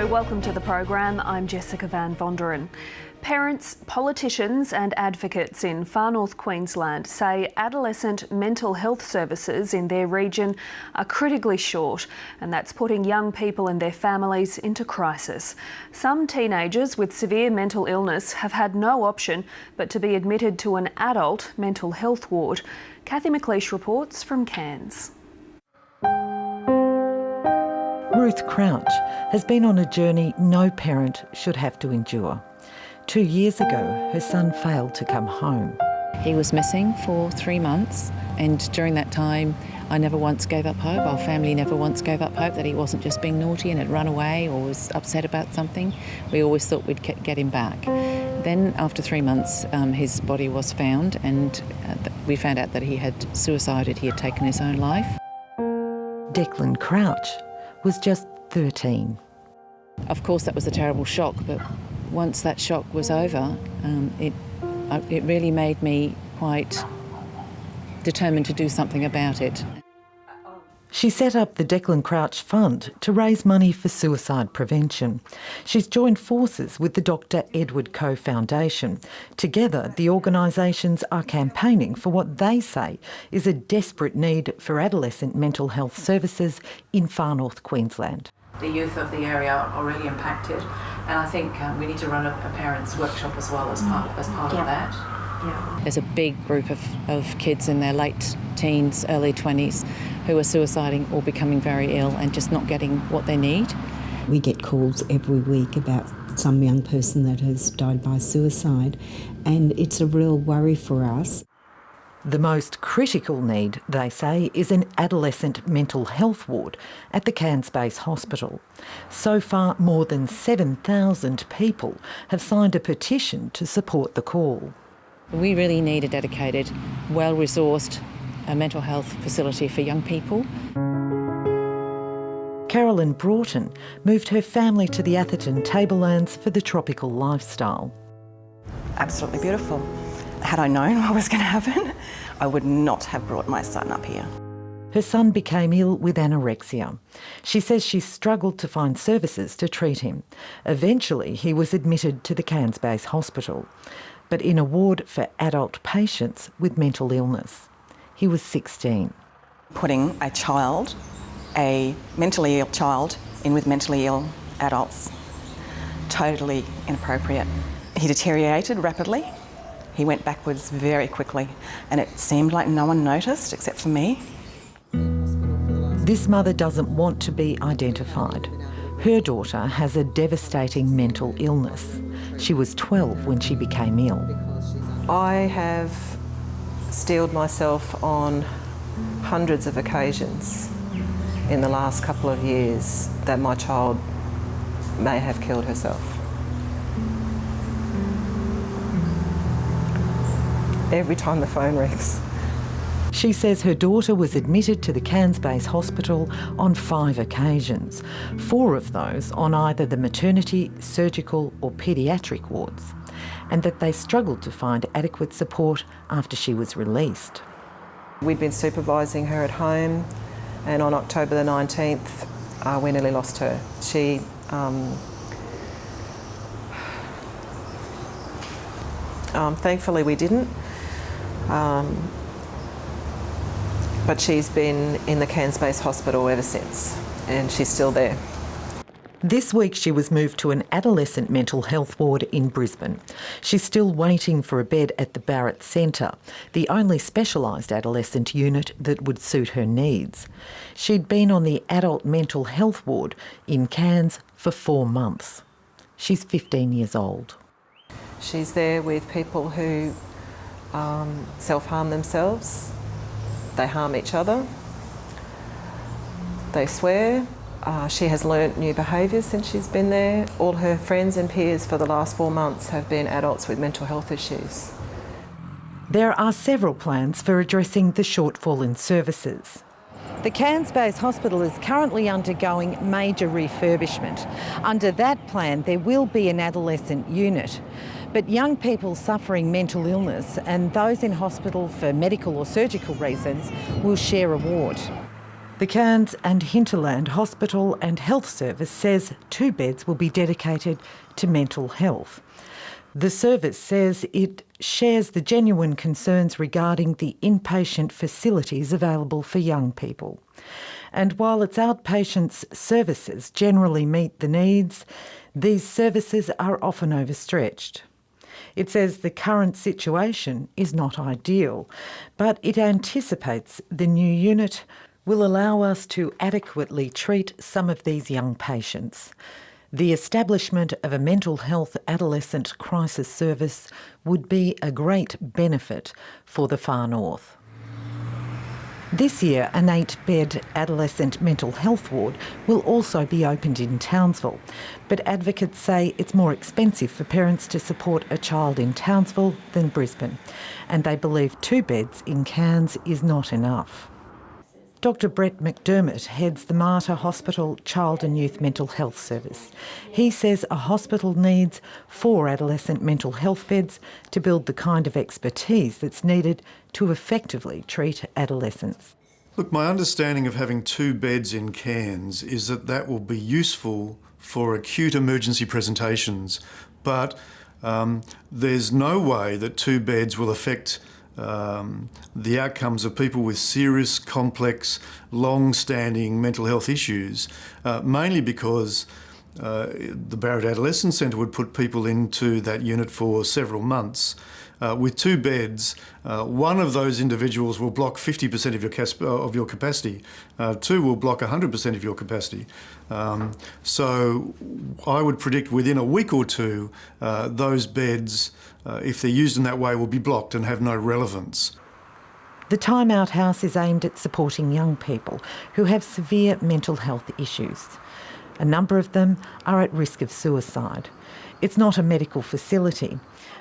Hello, welcome to the program. I'm Jessica Van Vonderen. Parents, politicians and advocates in far north Queensland say adolescent mental health services in their region are critically short, and that's putting young people and their families into crisis. Some teenagers with severe mental illness have had no option but to be admitted to an adult mental health ward. Kathy McLeish reports from Cairns. Ruth Crouch has been on a journey no parent should have to endure. 2 years ago, her son failed to come home. He was missing for 3 months, and during that time I never once gave up hope. Our family never once gave up hope that he wasn't just being naughty and had run away or was upset about something. We always thought we'd get him back. Then after 3 months his body was found, and we found out that he had suicided, he had taken his own life. Declan Crouch was just 13. Of course that was a terrible shock, but once that shock was over, it really made me quite determined to do something about it. She set up the Declan Crouch Fund to raise money for suicide prevention. She's joined forces with the Dr Edward Koch Foundation. Together, the organisations are campaigning for what they say is a desperate need for adolescent mental health services in far north Queensland. The youth of the area are really impacted, and I think we need to run a parents' workshop as well as part of that. Yeah. There's a big group of kids in their late teens, early 20s who are suiciding or becoming very ill and just not getting what they need. We get calls every week about some young person that has died by suicide, and it's a real worry for us. The most critical need, they say, is an adolescent mental health ward at the Cairns Base Hospital. So far, more than 7,000 people have signed a petition to support the call. We really need a dedicated, well-resourced mental health facility for young people. Carolyn Broughton moved her family to the Atherton Tablelands for the tropical lifestyle. Absolutely beautiful. Had I known what was going to happen, I would not have brought my son up here. Her son became ill with anorexia. She says she struggled to find services to treat him. Eventually, he was admitted to the Cairns Base Hospital, but in a ward for adult patients with mental illness. He was 16. Putting a mentally ill child in with mentally ill adults, totally inappropriate. He deteriorated rapidly. He went backwards very quickly, and it seemed like no one noticed except for me. This mother doesn't want to be identified. Her daughter has a devastating mental illness. She was 12 when she became ill. I have steeled myself on hundreds of occasions in the last couple of years that my child may have killed herself. Every time the phone rings. She says her daughter was admitted to the Cairns Base Hospital on 5 occasions, 4 of those on either the maternity, surgical or paediatric wards, and that they struggled to find adequate support after she was released. We'd been supervising her at home, and on October the 19th, we nearly lost her. She thankfully we didn't. But she's been in the Cairns Base Hospital ever since, and she's still there. This week she was moved to an adolescent mental health ward in Brisbane. She's still waiting for a bed at the Barrett Centre, the only specialised adolescent unit that would suit her needs. She'd been on the adult mental health ward in Cairns for 4 months. She's 15 years old. She's there with people who self-harm themselves. They harm each other. They swear. She has learnt new behaviours since she's been there. All her friends and peers for the last 4 months have been adults with mental health issues. There are several plans for addressing the shortfall in services. The Cairns Base Hospital is currently undergoing major refurbishment. Under that plan, there will be an adolescent unit. But young people suffering mental illness and those in hospital for medical or surgical reasons will share a ward. The Cairns and Hinterland Hospital and Health Service says 2 beds will be dedicated to mental health. The service says it shares the genuine concerns regarding the inpatient facilities available for young people. And while its outpatients services generally meet the needs, these services are often overstretched. It says the current situation is not ideal, but it anticipates the new unit will allow us to adequately treat some of these young patients. The establishment of a mental health adolescent crisis service would be a great benefit for the far north. This year, an 8-bed adolescent mental health ward will also be opened in Townsville, but advocates say it's more expensive for parents to support a child in Townsville than Brisbane, and they believe 2 beds in Cairns is not enough. Dr Brett McDermott heads the Mater Hospital Child and Youth Mental Health Service. He says a hospital needs 4 adolescent mental health beds to build the kind of expertise that's needed to effectively treat adolescents. Look, my understanding of having 2 beds in Cairns is that that will be useful for acute emergency presentations, but there's no way that 2 beds will affect the outcomes of people with serious, complex, long-standing mental health issues, mainly because the Barrett Adolescent Centre would put people into that unit for several months. With 2 beds, one of those individuals will block 50% of your capacity. 2 will block 100% of your capacity. So I would predict within a week or 2, those beds, if they're used in that way, will be blocked and have no relevance. The Time Out House is aimed at supporting young people who have severe mental health issues. A number of them are at risk of suicide. It's not a medical facility,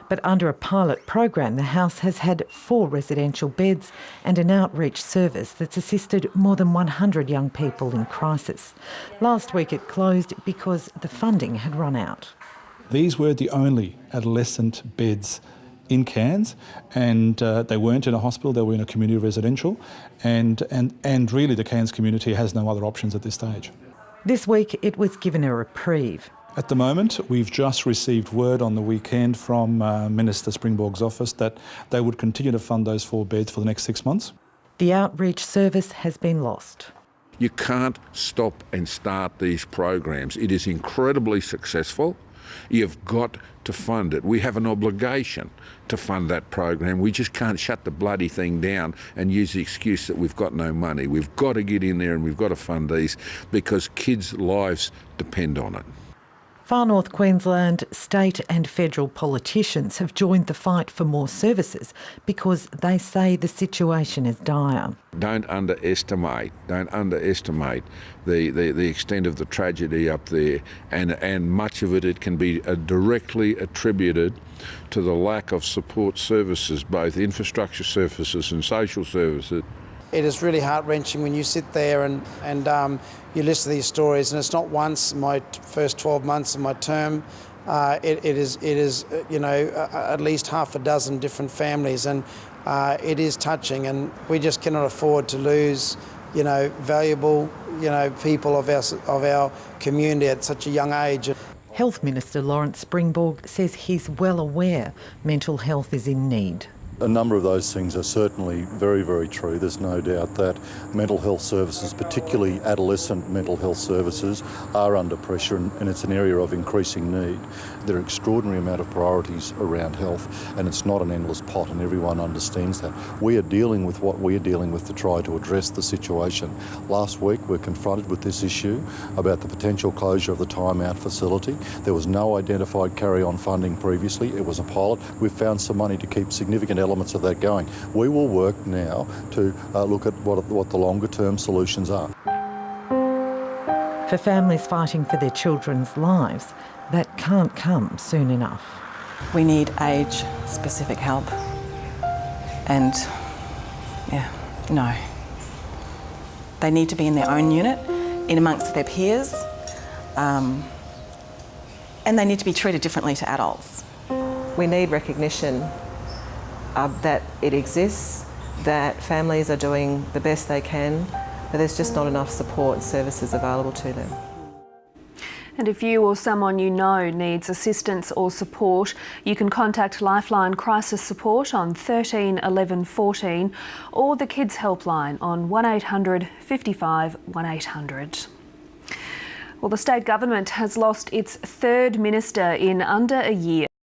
but under a pilot program, the house has had 4 residential beds and an outreach service that's assisted more than 100 young people in crisis. Last week it closed because the funding had run out. These were the only adolescent beds in Cairns, and they weren't in a hospital, they were in a community residential, and really the Cairns community has no other options at this stage. This week it was given a reprieve. At the moment, we've just received word on the weekend from Minister Springborg's office that they would continue to fund those 4 beds for the next 6 months. The outreach service has been lost. You can't stop and start these programs. It is incredibly successful. You've got to fund it. We have an obligation to fund that program. We just can't shut the bloody thing down and use the excuse that we've got no money. We've got to get in there and we've got to fund these because kids' lives depend on it. Far North Queensland state and federal politicians have joined the fight for more services because they say the situation is dire. Don't underestimate the extent of the tragedy up there, and much of it can be directly attributed to the lack of support services, both infrastructure services and social services. It is really heart-wrenching when you sit there and you listen to these stories, and it's not once in my first 12 months of my term. It is at least half a dozen different families, and it is touching, and we just cannot afford to lose, valuable, people of our community at such a young age. Health Minister Lawrence Springborg says he's well aware mental health is in need. A number of those things are certainly very, very true. There's no doubt that mental health services, particularly adolescent mental health services, are under pressure, and it's an area of increasing need. There are an extraordinary amount of priorities around health, and it's not an endless pot, and everyone understands that. We are dealing with what we are dealing with to try to address the situation. Last week we were confronted with this issue about the potential closure of the Time Out facility. There was no identified carry-on funding previously. It was a pilot. We've found some money to keep significant elements of that going. We will work now to look at what the longer term solutions are. For families fighting for their children's lives, that can't come soon enough. We need age-specific help, and no. They need to be in their own unit, in amongst their peers, and they need to be treated differently to adults. We need recognition that it exists, that families are doing the best they can but there's just not enough support services available to them. And if you or someone you know needs assistance or support, you can contact Lifeline Crisis Support on 13 11 14 or the Kids Helpline on 1800 55 1800. Well, the state government has lost its third minister in under a year.